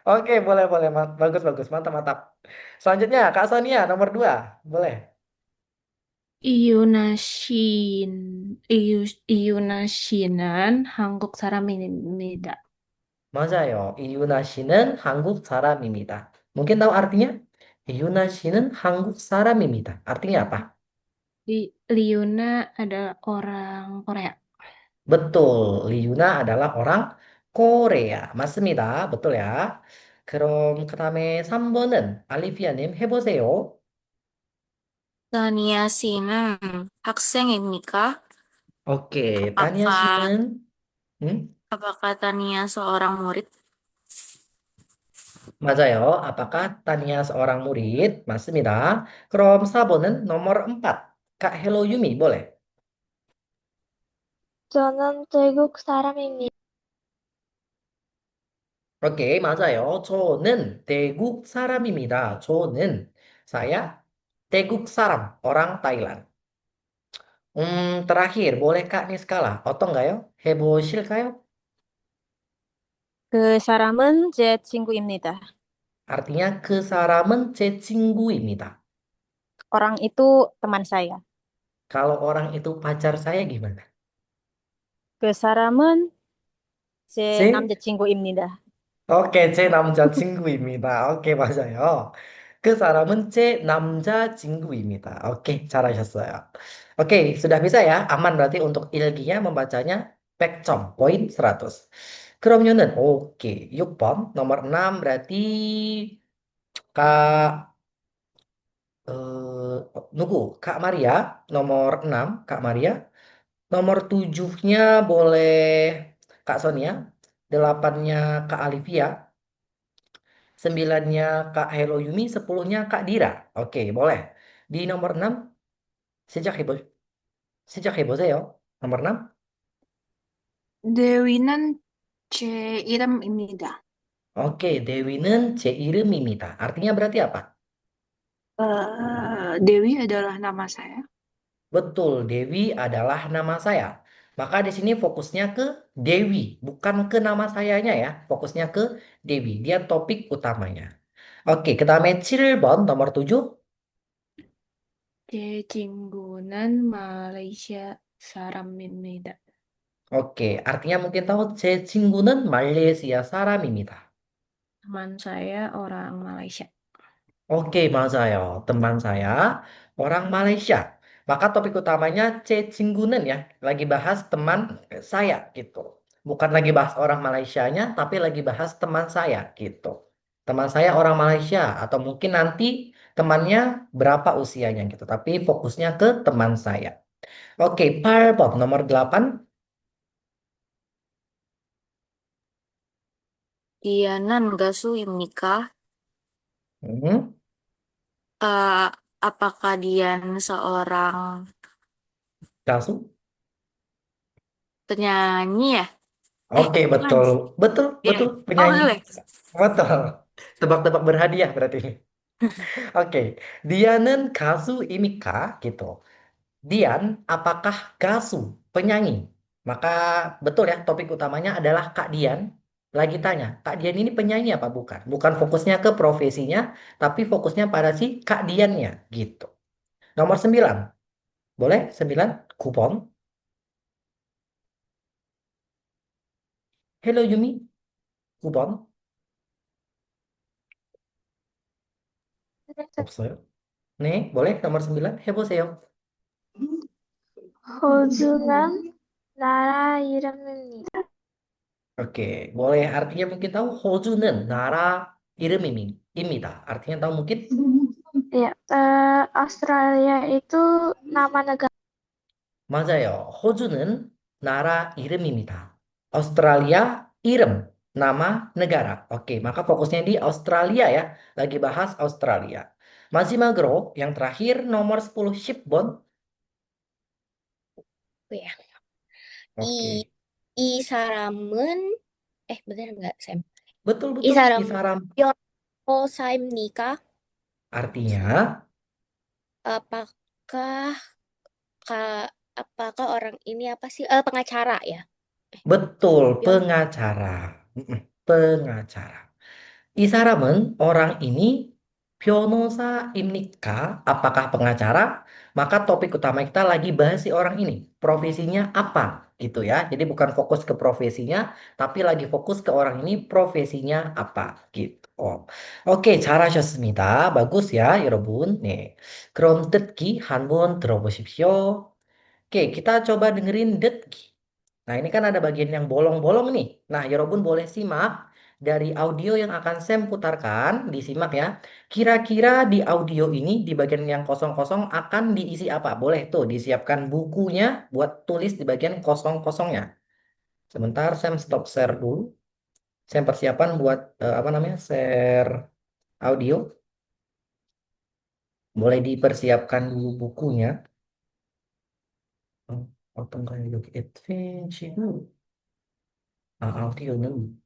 Oke, boleh, boleh. Bagus, bagus. Mantap, mantap. Selanjutnya, Kak Sonia, nomor 2. Boleh. 이유나신, 이유나씨는 한국 사람입니다. 맞아요. 이유나 씨는 한국 사람입니다. Mungkin tahu artinya? 이유나 씨는 한국 사람입니다. Artinya apa? 리유나 adalah orang Korea. Betul. 리유나 adalah orang Korea. 맞습니다. betul ya. 그럼 그다음에 3번은 알리피아님 해보세요. 다니아 씨는 학생입니까? Oke, Tania apakah 씨는 Apakah Tania seorang murid? 맞아요. Apakah Tania seorang murid? 맞습니다. 그럼 4번은 nomor 4. Kak Hello Yumi, boleh? 저는 태국 사람입니다. Oke, 맞아요. 저는 태국 사람입니다. 저는 saya 태국 사람, orang Thailand. Terakhir, boleh Kak Niskala? Otong nggak ya? Hebo실까요? 그 사람은 제 친구입니다. Artinya ke saram은 제 친구입니다. Orang itu teman saya. Kalau orang itu pacar saya gimana? 그 사람은 제 제 남자친구입니다. Oke, 제 남자친구입니다. Oke, 맞아요. 그 사람은 제 남자친구입니다. Oke, 잘하셨어요. Oke, sudah bisa ya? Aman berarti untuk il기nya membacanya 100점, poin 100. 그럼요는 oke, 6번, nomor 6 berarti Kak nunggu, Kak Maria, nomor 6, Kak Maria. Nomor 7-nya boleh Kak Sonia, 8-nya Kak Alivia, 9-nya Kak Hello Yumi, 10-nya Kak Dira. Oke, boleh. Di nomor 6, sejak heboh, sejak heboh세요. Nomor 6. 데위는 제 이름입니다. Oke, Dewi는 제 이름입니다. Artinya berarti apa? Dewi adalah nama saya. Betul, Dewi adalah nama saya. Maka di sini fokusnya ke Dewi, bukan ke nama sayanya ya. Fokusnya ke Dewi, dia topik utamanya. Oke, 그 다음에 7번 nomor 7. 제 친구는 말레이시아 사람입니다. Oke, artinya mungkin tahu 제 친구는 말레이시아 사람입니다. Teman saya orang Malaysia. Oke, 맞아요. Teman saya orang Malaysia. Maka topik utamanya 제 친구는 ya, lagi bahas teman saya gitu. Bukan lagi bahas orang Malaysianya, tapi lagi bahas teman saya gitu. Teman saya orang Malaysia atau mungkin nanti temannya berapa usianya gitu. Tapi fokusnya ke teman saya. Oke, 8번 nomor 8. Dianan Gasuimnika. Hmm, Eh, apakah Dian seorang Kasu. penyanyi ya? Oke, Bukan. betul. Betul, Dia. betul. Oh, Penyanyi. boleh. Betul. Tebak-tebak berhadiah berarti. Oke. Dia는 가수입니까? Gitu. Dian, apakah gasu? Penyanyi. Maka betul ya, topik utamanya adalah Kak Dian. Lagi tanya, Kak Dian ini penyanyi apa bukan? Bukan fokusnya ke profesinya, tapi fokusnya pada si Kak Diannya. Gitu. Nomor 9. Boleh? 9. Kupon. Hello Yumi. Kupon. 없어요? 네, boleh nomor 9 해보세요. 호주는 나라 이름입니다. Oke, boleh artinya mungkin tahu 호주는 나라 이름입니다. Artinya tahu mungkin? Ya, Australia itu nama negara. 맞아요. 호주는 나라 이름입니다. Australia 이름, nama negara. Oke, maka fokusnya di Australia ya. Lagi bahas Australia. 마지막으로 yang terakhir nomor 10 shipbon. Oh ya. 이, Oke. 이 사람은, bener nggak, Sam? 이 Betul-betul 사람 Isaram. 변호사입니까? Artinya Apakah, ka- apakah orang ini apa sih? Pengacara ya? betul Pion, pengacara. Pengacara. I saram은 orang ini 변호사입니까? Apakah pengacara? Maka topik utama kita lagi bahas si orang ini. Profesinya apa? Gitu ya. Jadi bukan fokus ke profesinya, tapi lagi fokus ke orang ini profesinya apa gitu. Oh. Oke, 잘하셨습니다. 바gus ya, 여러분. 네. 그럼 듣기 한번 들어보십시오. Oke, kita coba dengerin 듣기. Nah, ini kan ada bagian yang bolong-bolong nih. Nah, Yorobun boleh simak dari audio yang akan Sam putarkan, disimak ya. Kira-kira di audio ini, di bagian yang kosong-kosong akan diisi apa? Boleh tuh disiapkan bukunya buat tulis di bagian kosong-kosongnya. Sebentar, saya stop share dulu. Saya persiapan buat apa namanya share audio. Boleh dipersiapkan dulu bukunya. Otong kayak adventure dulu. Audionya dulu.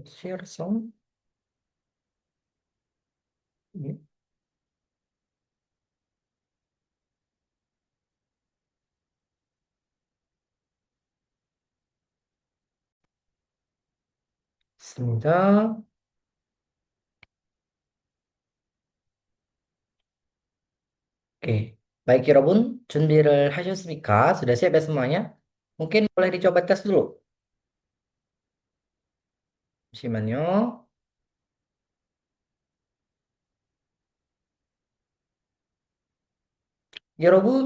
Share song. Ini. Sebentar. Oke. Baik, 여러분. 준비를 하셨습니까? Sudah siap ya semuanya? Mungkin boleh dicoba tes dulu. 잠시만요. 여러분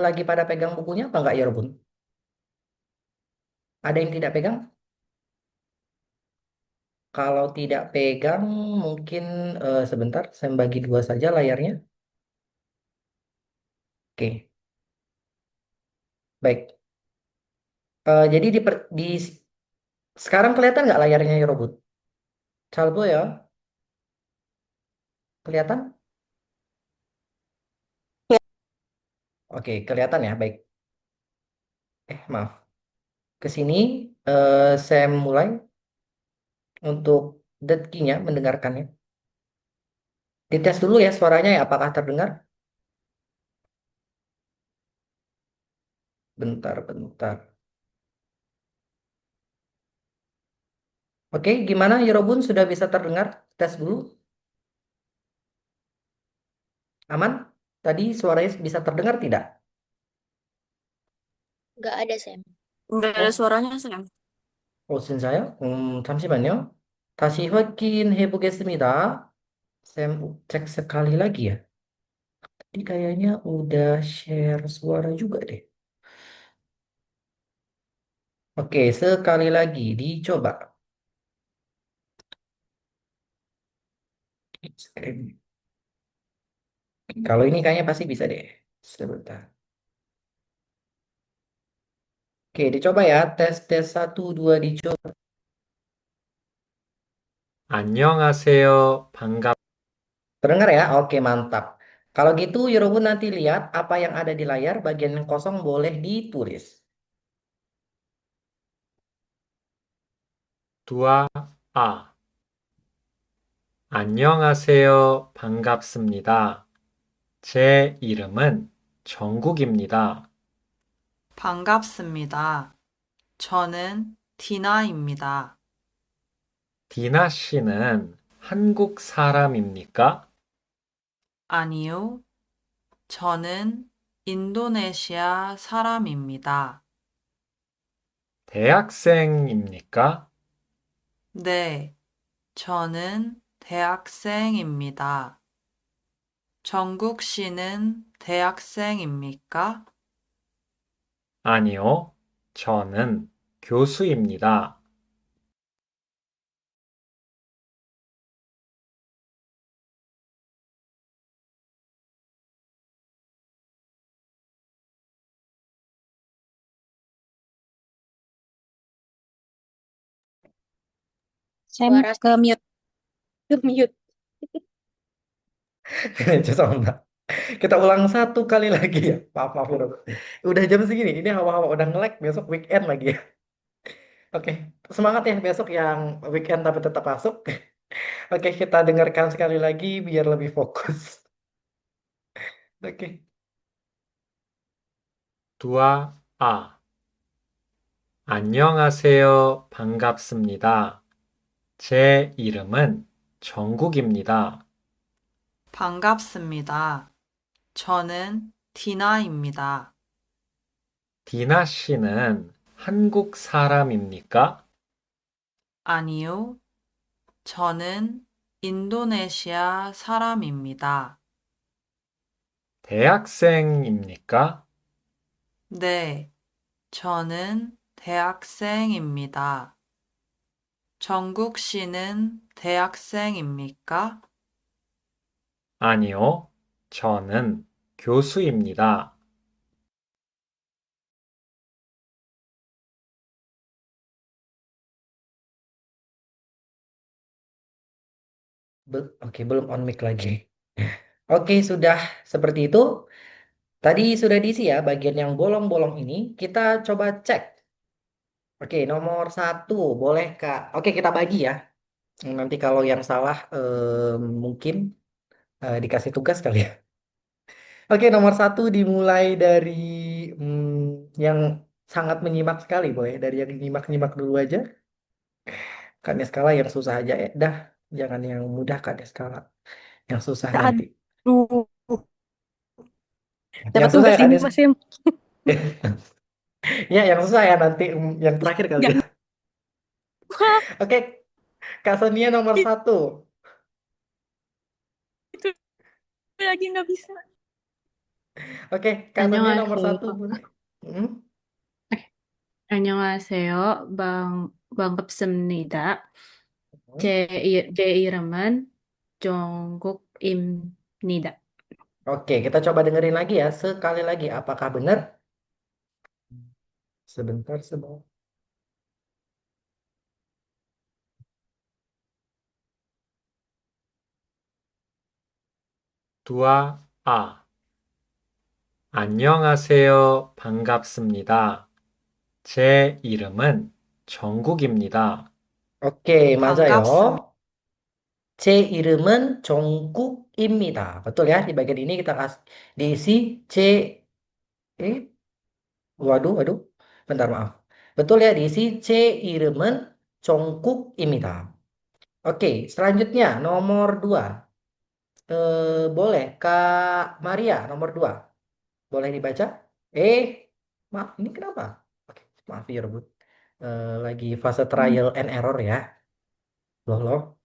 lagi pada pegang bukunya apa enggak, 여러분? Ada yang tidak pegang? Kalau tidak pegang, mungkin sebentar, saya bagi dua saja layarnya. Oke, baik. Jadi sekarang kelihatan nggak layarnya ya, Robot? Calbo ya, kelihatan? Oke, kelihatan ya, baik. Maaf. Ke sini saya mulai untuk deadkey-nya mendengarkannya. Dites dulu ya suaranya ya, apakah terdengar? Bentar, bentar. Oke, gimana Yorobun sudah bisa terdengar? Tes dulu. Aman? Tadi suaranya bisa terdengar tidak? Nggak ada, Sam. Nggak ada Oh, suaranya, Sam. 진짜요? 잠시만요. 다시 확인해 보겠습니다. Saya cek sekali lagi ya. Tadi kayaknya udah share suara juga deh. Oke, sekali lagi dicoba. Kalau ini kayaknya pasti bisa deh. Sebentar. Oke, dicoba ya. Tes tes 1 2 dicoba. 안녕하세요. Terdengar ya? Oke, mantap. Kalau gitu, Yorobun nanti lihat apa yang ada di layar. Bagian yang kosong boleh ditulis. 두아, 아. 안녕하세요. 반갑습니다. 제 이름은 정국입니다. 반갑습니다. 저는 디나입니다. 디나 씨는 한국 사람입니까? 아니요, 저는 인도네시아 사람입니다. 대학생입니까? 네, 저는 대학생입니다. 정국 씨는 대학생입니까? 아니요. 저는 교수입니다. Sam Suara ke mute. mute. 죄송합니다. Kita ulang 1 kali lagi ya. Maaf, maaf, Yorobun. Udah jam segini. Ini hawa-hawa udah nge-lag. Besok weekend lagi ya. Oke, semangat ya besok yang weekend tapi tetap masuk. Oke, kita dengarkan sekali lagi biar lebih fokus. Oke. 두아, 아. 안녕하세요. 반갑습니다. 제 이름은 정국입니다. 반갑습니다. 저는 디나입니다. 디나 씨는 한국 사람입니까? 아니요, 저는 인도네시아 사람입니다. 대학생입니까? 네, 저는 대학생입니다. 정국 씨는 대학생입니까? 아니요, 저는 교수입니다. Oke, belum on mic lagi. Oke, sudah seperti itu. Tadi sudah diisi ya bagian yang bolong-bolong ini. Kita coba cek. Oke, nomor satu boleh Kak. Oke, kita bagi ya. Nanti kalau yang salah mungkin dikasih tugas kali ya. Oke, nomor satu dimulai dari yang sangat menyimak sekali, boleh dari yang nyimak-nyimak dulu aja. Kak Skala yang susah aja ya. Dah, jangan yang mudah Kak Skala. Yang susah nanti. Aduh, Yang dapat susah ya tugas Kak ini Des. Mas Em. Ya, yang susah ya nanti yang terakhir kali ya. Jangan. Wah, Oke, Kak Sonia nomor satu. itu lagi nggak bisa. Oke, Kak Sonia nomor satu 안녕하세요. boleh. Hmm? 안녕하세요. 반갑습니다. Hmm. 제 이름은 정국입니다. Oke, kita coba dengerin lagi ya. Sekali lagi, apakah benar? Sebentar, sebentar. 두아 아. 안녕하세요. 반갑습니다. 제 이름은 정국입니다. Oke, 맞아요. 반갑습니다. C 이름은 정국입니다. Betul ya, di bagian ini kita diisi C, eh, waduh, bentar maaf. Betul ya, diisi C 이름은 정국입니다. Oke, selanjutnya nomor 2. Boleh Kak Maria nomor 2. Boleh dibaca? Maaf, ini kenapa? Oke, maaf ya Rebut. Lagi fase trial and error ya. Loh.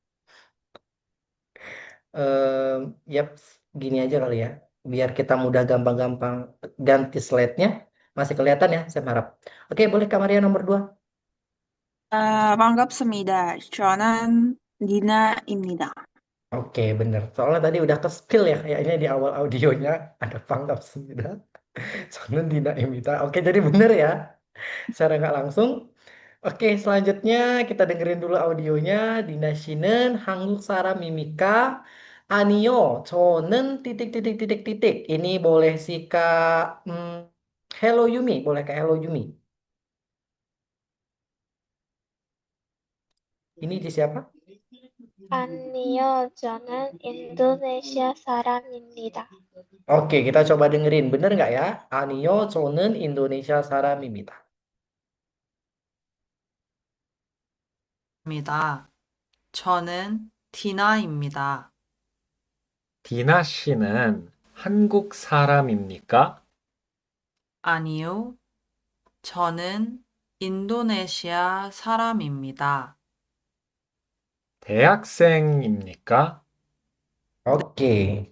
Yap, gini aja kali ya. Biar kita mudah gampang-gampang ganti slide-nya. Masih kelihatan ya, saya harap. Oke, boleh Kak Maria nomor 2. 반갑습니다. 저는 니나입니다. Oke, bener. Soalnya tadi udah ke spill ya, kayaknya di awal audionya ada panggap sudah. Soalnya Dina Emita. Oke, jadi bener ya. Secara nggak langsung. Oke, selanjutnya kita dengerin dulu audionya. Dina Shinen, Hanguk Sara Mimika, Anio, Chonen, titik, titik, titik, titik. Ini boleh sih Kak Hello Yumi. Boleh Kak Hello Yumi. Ini di siapa? 아니요, 저는 인도네시아 사람입니다. Oke, kita coba dengerin. Bener nggak ya? Anio, Chonen, Indonesia Sara Mimita. 저는 디나입니다. 디나 씨는 한국 사람입니까? 아니요, 저는 인도네시아 사람입니다. 대학생입니까? Oke,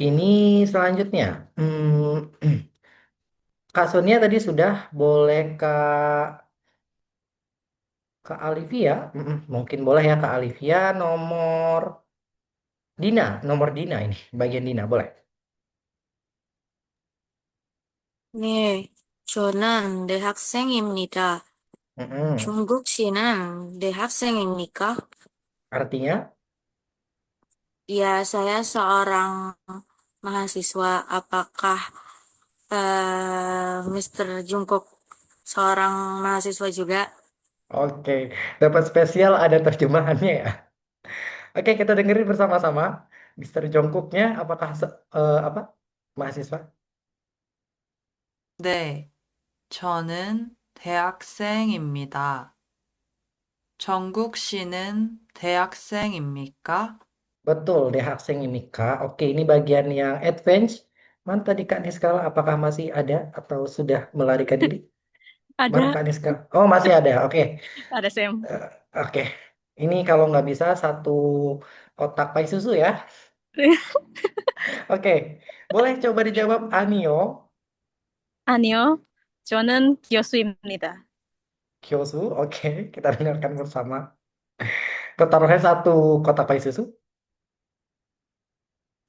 ini selanjutnya. Kak Sonia tadi sudah. Boleh Kak Alivia. Mungkin boleh ya Kak Alivia. Nomor Dina ini. Bagian Dina, boleh. 네, 저는 대학생입니다. Mm-mm. 중국 씨는 대학생입니까? Artinya? Ya, saya seorang mahasiswa. Apakah Mr. Jungkook seorang mahasiswa juga? Oke, dapat spesial ada terjemahannya ya. Oke, kita dengerin bersama-sama. Mister Jongkooknya apakah apa mahasiswa? 네, 저는 대학생입니다. 정국 씨는 대학생입니까? Betul, Dehakseng Mika. Oke, ini bagian yang advance. Mana tadi Kak Niskala? Apakah masih ada atau sudah melarikan diri? Mana Ada, Kak Niskala? Oh, masih ada. Oke. ada Sam. Oke. Ini kalau nggak bisa satu kotak pai susu ya. Oke. Boleh coba dijawab Anio, 아니요, 저는 교수입니다. Kyosu. Oke, kita dengarkan bersama. Taruhnya satu kotak pai susu.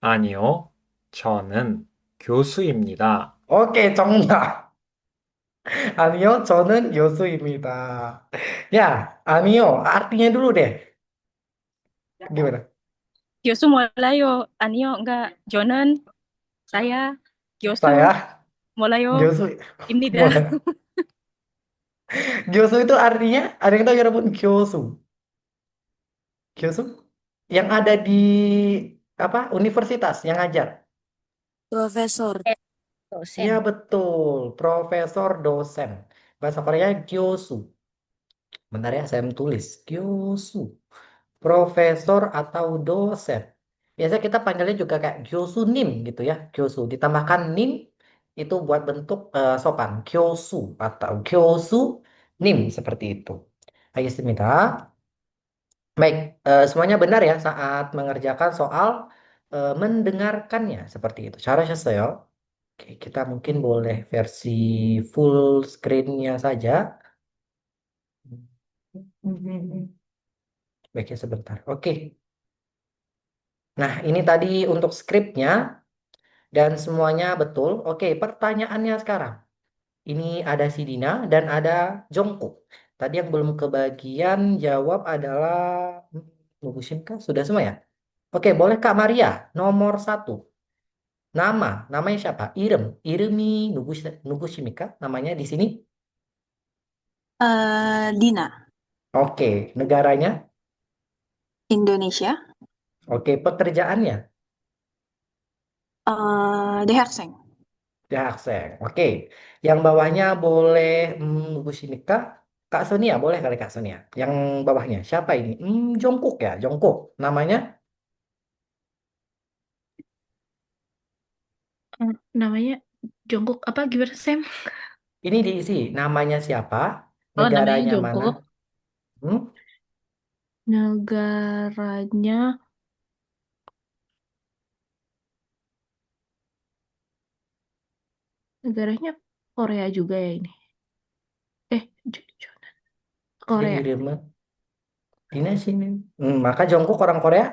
아니요, 저는 교수입니다. Oke, 정답. 아니요, 저는 교수입니다. Ya, Anio, artinya dulu deh. Gimana? Gyosu Molayo, Anio enggak. Jonan, saya, Gyosu, Saya Molayo, Gyosu Imnida. boleh. Gyosu itu artinya ada yang tahu ya pun Gyosu. Gyosu yang ada di apa? Universitas yang ngajar. Profesor. Eh, Iya dosen. betul, profesor dosen. Bahasa Korea Gyosu. Bentar ya, saya tulis. Gyosu. Profesor atau dosen. Biasanya kita panggilnya juga kayak Gyosu Nim gitu ya. Gyosu. Ditambahkan Nim itu buat bentuk sopan. Gyosu atau Gyosu Nim seperti itu. Alhamdulillah. Baik, semuanya benar ya saat mengerjakan soal mendengarkannya seperti itu. Cara saya. Oke, kita mungkin boleh versi full screen-nya saja. Baiknya sebentar. Oke. Nah, ini tadi untuk skripnya dan semuanya betul. Oke, pertanyaannya sekarang. Ini ada si Dina dan ada Jongkook. Tadi yang belum kebagian jawab adalah Nubusim kah? Sudah semua ya? Oke, boleh Kak Maria, nomor satu. Namanya siapa? Iremi Nubushimika, namanya di sini. Dina, Oke, negaranya. Indonesia, Oke, pekerjaannya. Deharseng, Jakseng. Oke, yang bawahnya boleh Nubushimika. Kak Sonia, boleh kali Kak Sonia. Yang bawahnya siapa ini? Jongkook ya, Jongkook. Namanya Namanya Jungkook apa gimana Sam? ini diisi. Namanya siapa? Oh, namanya Negaranya mana? Jungkook. Hmm? Negaranya negaranya Korea juga ya ini. Dia Korea. Irema. Dina sini. Maka Jongkook orang Korea.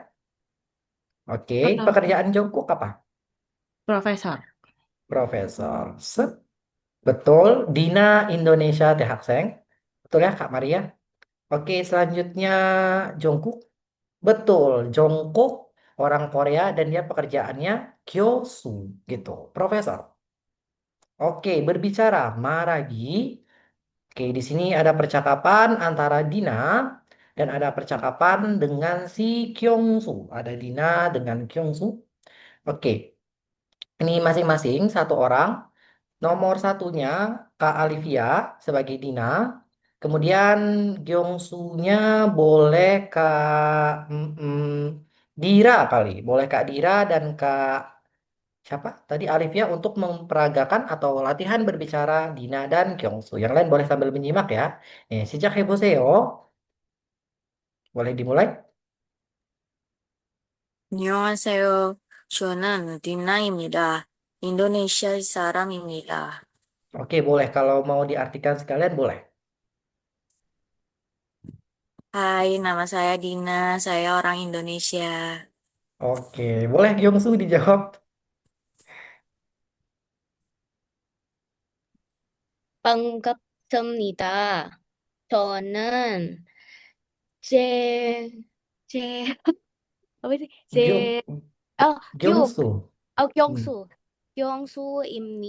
Oke, Eh, pekerjaan Jongkook apa? Profesor. Profesor. Set. Betul. Dina Indonesia Tehakseng. Betul ya Kak Maria? Oke, selanjutnya Jongkook. Betul, Jongkook orang Korea dan dia pekerjaannya Kyosu gitu, profesor. Oke, berbicara Maragi. Oke, di sini ada percakapan antara Dina dan ada percakapan dengan si Kyungsu. Ada Dina dengan Kyungsu. Oke, ini masing-masing satu orang. Nomor satunya Kak Alivia sebagai Dina. Kemudian Gyeongsu-nya boleh Kak Dira kali. Boleh Kak Dira dan Kak siapa? Tadi Alivia untuk memperagakan atau latihan berbicara Dina dan Gyeongsu. Yang lain boleh sambil menyimak ya. Sejak Heboseo, boleh dimulai? 안녕하세요. 저는 디나입니다. 인도네시아 사람입니다. Oke, boleh. Kalau mau diartikan sekalian boleh. Hai, nama saya Dina. Saya orang Indonesia. Oke, boleh Gyeongsu dijawab. 반갑습니다. 저는 제, 제, apa sih? Gyeong, Oh, Gyeongsu. Hmm. 경수. 경수입니다.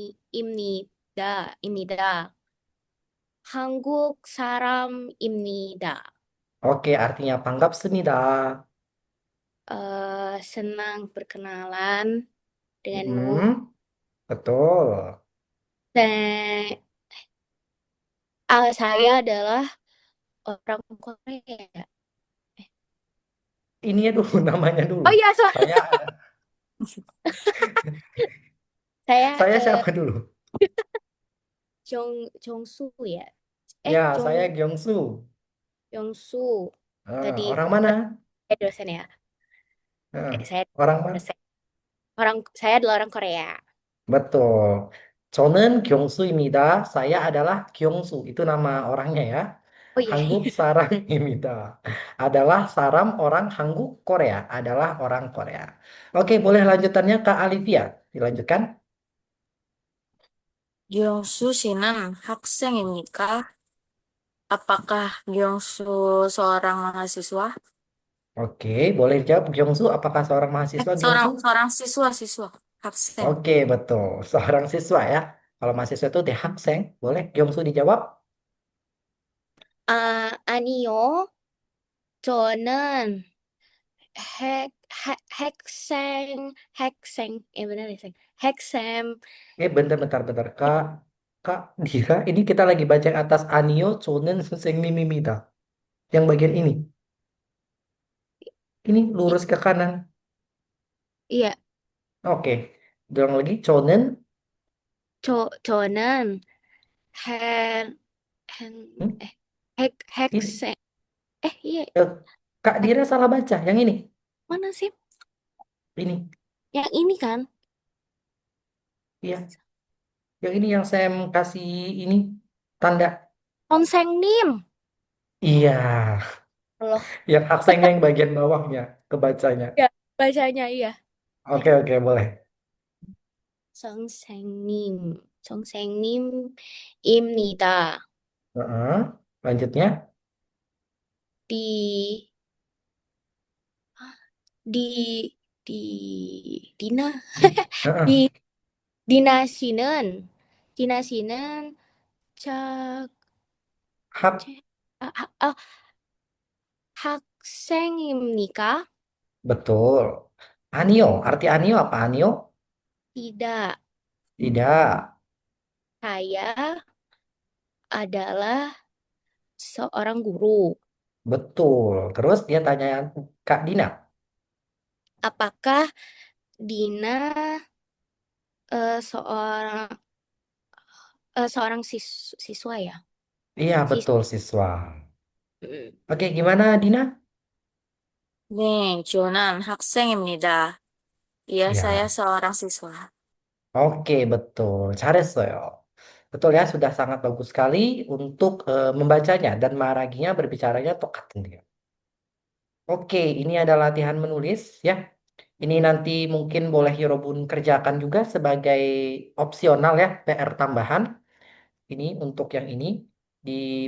한국 사람입니다. Oke, artinya panggap semida. Senang berkenalan denganmu. Betul. Dan saya adalah orang Korea. Ini ya dulu namanya dulu. Oh iya, sorry. Saya Saya saya siapa dulu? Jongsu ya. Ya, Jong saya Gyeongsu. Jongsu. Ah, Tadi orang mana? dosen ya. Ah, Saya orang mana? dosen. Saya adalah orang Korea. Betul. 저는 경수입니다. Saya adalah Gyeongsu. Itu nama orangnya ya. Oh iya. Hangguk Sarang입니다. Adalah Saram orang Hangguk Korea. Adalah orang Korea. Oke, boleh lanjutannya Kak Alivia. Dilanjutkan. 유영수 씨는 학생입니까? Apakah Byungsu seorang mahasiswa? Oke, boleh dijawab Gyongsu, apakah seorang mahasiswa Gyongsu? seorang siswa, 학생. Oke, betul. Seorang siswa ya. Kalau mahasiswa itu 대학생. Boleh Gyongsu dijawab? 아니요. 저는 benar ya, Seng? Bentar, bentar. Kak Dira, ini kita lagi baca yang atas Anio Chonen Sengmimimita. Yang bagian ini. Ini lurus ke kanan. Iya, Oke. Ulang lagi. Chonen. 저는 헬, 헬, Hmm? eh, Ini. 핵생, iya, Eh, Kak hek, Dira salah baca. Yang ini. mana sih? Ini. Yang ini kan? Iya. Yang ini yang saya kasih ini. Tanda. 선생님. Iya. Loh, Yang aksennya yang bagian bawahnya. Kebacanya. ya, bacanya iya. Oke, boleh. 선생님입니다. Heeh. Lanjutnya. Di, di, di, Dina, Heeh. di, 디나 씨는 저, Hak. 제, 학생입니까? Betul. Anio. Arti anio apa anio? Tidak, Tidak. saya adalah seorang guru. Betul. Terus dia tanya Kak Dina. Apakah Dina seorang siswa ya? Iya, Sis, betul siswa. mm, Oke, gimana Dina? 네, 저는 학생입니다. Iya, saya Ya. seorang siswa. Oke, betul. 잘했어요. Betul ya, sudah sangat bagus sekali untuk membacanya dan maraginya berbicaranya 똑같은 dia. Oke, ini ada latihan menulis ya. Ini nanti mungkin boleh Yorobun kerjakan juga sebagai opsional ya, PR tambahan. Ini untuk yang ini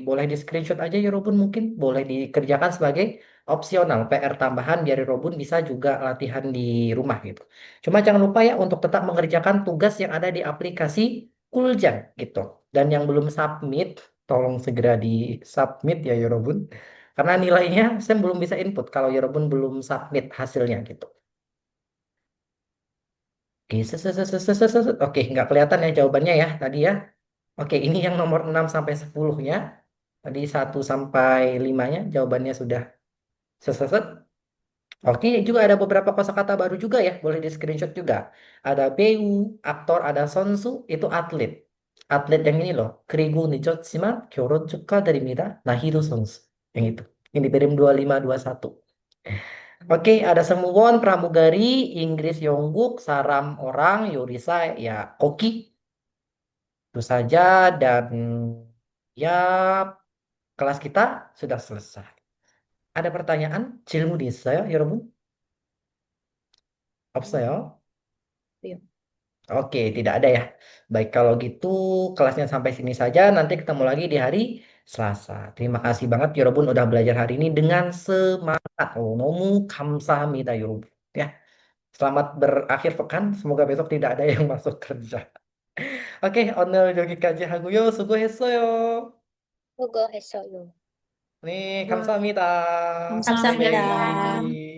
boleh di screenshot aja Yorobun mungkin boleh dikerjakan sebagai opsional PR tambahan biar Yorobun bisa juga latihan di rumah gitu. Cuma jangan lupa ya untuk tetap mengerjakan tugas yang ada di aplikasi Kuljan gitu. Dan yang belum submit tolong segera di submit ya Yorobun. Karena nilainya saya belum bisa input kalau Yorobun belum submit hasilnya gitu. Oke, Oke, nggak kelihatan ya jawabannya ya tadi ya. Oke, ini yang nomor 6 sampai 10-nya. Tadi 1 sampai 5-nya jawabannya sudah seseset. Oke, juga ada beberapa kosakata baru juga ya, boleh di screenshot juga. Ada BU, aktor, ada Sonsu, itu atlet. Atlet yang ini loh, Krigu Nichotsuman, Kyoron 축하드립니다. Nahiru Sonsu. Yang itu. Yang dikirim 2521. Oke, ada Semuwon, Pramugari, Inggris Yongguk, Saram Orang, Yorisa, ya Koki. Itu saja dan ya kelas kita sudah selesai. Ada pertanyaan? 질문 있어요, 여러분? 없어요? iya. Oke, tidak ada ya. Baik, kalau gitu kelasnya sampai sini saja. Nanti ketemu lagi di hari Selasa. Terima kasih banget, 여러분, udah belajar hari ini dengan semangat. Oh, 너무 감사합니다, 여러분. Ya, selamat berakhir pekan. Semoga besok tidak ada yang masuk kerja. 오케이, 오늘 여기까지 하고요. 수고했어요. 수고했어요. 네, 네, 감사합니다. 감사합니다. 감사합니다. 바이바이.